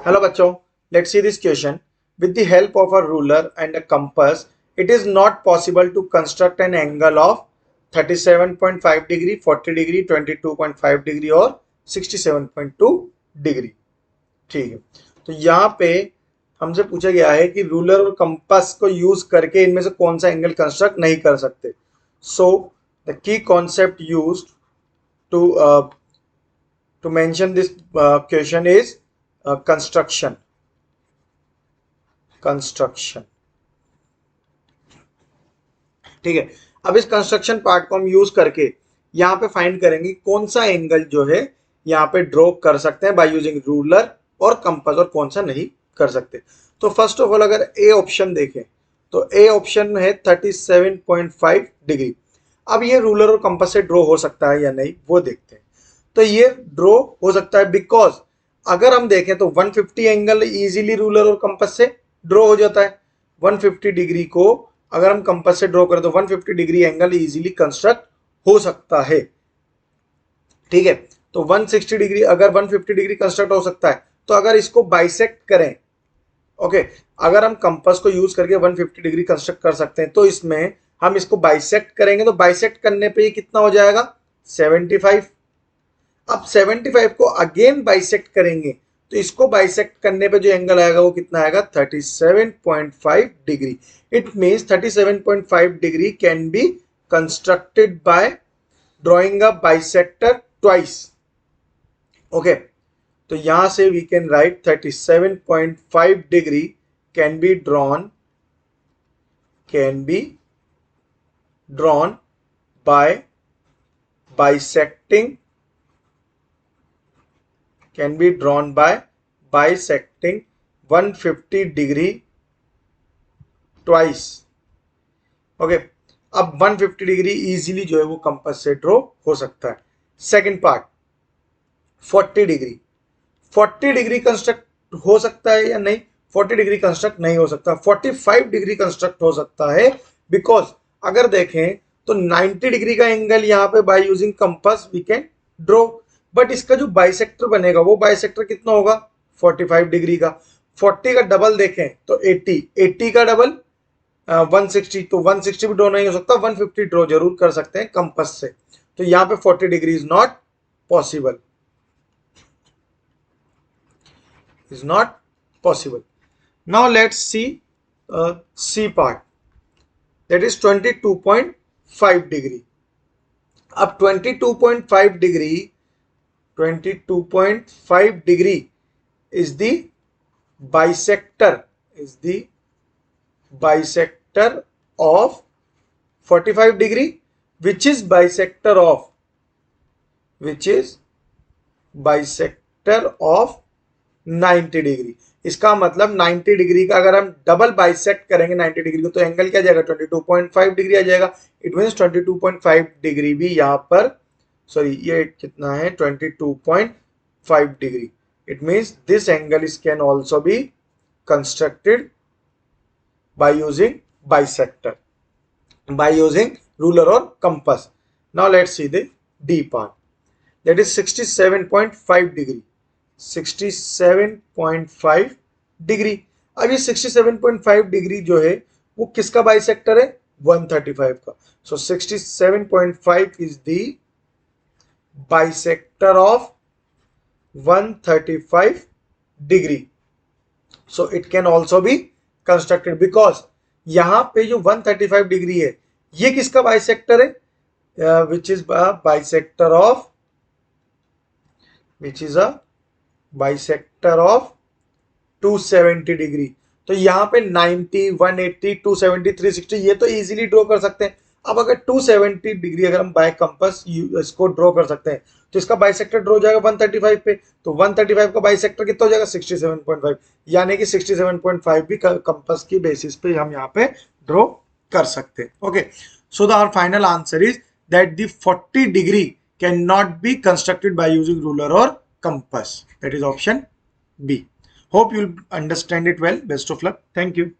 Hello bachcho, let's see this question. With the help of a ruler and a compass, it is not possible to construct an angle of 37.5 degree, 40 degree, 22.5 degree और 67.2 degree. ठीक है, तो यहाँ पे हमसे पूछा गया है कि रूलर और कंपास को यूज करके इनमें से कौन सा एंगल कंस्ट्रक्ट नहीं कर सकते। So the key concept used to to mention this question is construction। ठीक है, अब इस कंस्ट्रक्शन पार्ट को हम यूज करके यहाँ पे फाइंड करेंगे कौन सा एंगल जो है यहाँ पे ड्रॉ कर सकते हैं बाय यूजिंग रूलर और कंपास और कौन सा नहीं कर सकते। तो फर्स्ट ऑफ ऑल अगर ए ऑप्शन देखें तो ए ऑप्शन में है 37.5 डिग्री। अब ये रूलर और कंपास से ड्रॉ हो सकता है या नहीं वो देखते हैं। तो ये ड्रॉ हो सकता है बिकॉज अगर हम देखें तो 150 एंगल इजीली रूलर और कंपास से ड्रॉ हो जाता है। 150 डिग्री को अगर हम कंपास से ड्रॉ करें तो 150 डिग्री एंगल इजीली कंस्ट्रक्ट हो सकता है। ठीक है, तो 160 डिग्री अगर 150 डिग्री कंस्ट्रक्ट हो सकता है तो अगर इसको बाइसेक्ट करें, ओके, अगर हम कंपास को यूज करके 150 डिग्री कंस्ट्रक्ट कर सकते हैं तो इसमें हम इसको बाइसेक्ट करेंगे तो बाइसेक्ट करने पे ये कितना हो जाएगा 75। अब 75 को अगेन बाइसेक्ट करेंगे तो इसको बाइसेक्ट करने पे जो एंगल आएगा वो कितना आएगा 37.5 degree. It means 37.5 degree can be constructed by drawing a bisector twice. Okay, तो यहां से we can write 37.5 degree can be drawn by bisecting can be drawn by bisecting 150 degree twice। Okay, अब 150 degree easily जो है वो compass से draw हो सकता है। Second part 40 degree, 40 degree construct हो सकता है या नहीं? 40 डिग्री कंस्ट्रक्ट नहीं हो सकता। 45 डिग्री कंस्ट्रक्ट हो सकता है बिकॉज अगर देखें तो 90 डिग्री का एंगल यहाँ पे by using compass we can draw, but इसका जो बाइसेक्टर बनेगा वो बाइसेक्टर कितना होगा 45 डिग्री का। 40 का डबल देखें तो 80, 80 का डबल 160, तो 160 भी ड्रॉ नहीं हो सकता, 150 ड्रॉ जरूर कर सकते हैं कंपास से। तो यहां पे 40 degree is not possible, now let's see C part, that is 22.5 degree. अब 22.5 degree is the bisector of 45 degree which is bisector of 90 degree. इसका मतलब 90 डिग्री का अगर हम डबल बाइसेक्ट करेंगे 90 डिग्री को तो एंगल क्या जाएगा 22.5 डिग्री आ जाएगा। इट मींस 22.5 डिग्री भी यहाँ पर, सॉरी ये कितना है 22.5 degree. It means this angle is can also be constructed by using bisector, by using ruler और compass. Now let's see the D part, that is 67.5 degree. 67.5 degree, अब ये 67.5 degree जो है वो किसका बाइसेक्टर है 135 का। सो 67.5 is the bisector of 135 degree, so it can also be constructed because यहां पे जो 135 डिग्री है ये किसका बाइसेक्टर है which is a bisector of 270 degree. तो यहाँ पे 90, 180, 270, 360 ये तो इजीली ड्रॉ कर सकते हैं। अब अगर 270 डिग्री अगर हम बाय कंपास इसको ड्रॉ कर सकते हैं तो इसका बाइसेक्टर ड्रॉ हो जाएगा 135 पे, तो 135 का बाइसेक्टर कितना हो जाएगा 67.5, यानी कि 67.5 भी कंपास की बेसिस पे हम यहाँ पे ड्रॉ कर सकते हैं। Okay, so the our final answer is that the 40 degree can not be constructed by using ruler और compass, that is option B. Hope you'll understand it well. Best of luck. Thank you.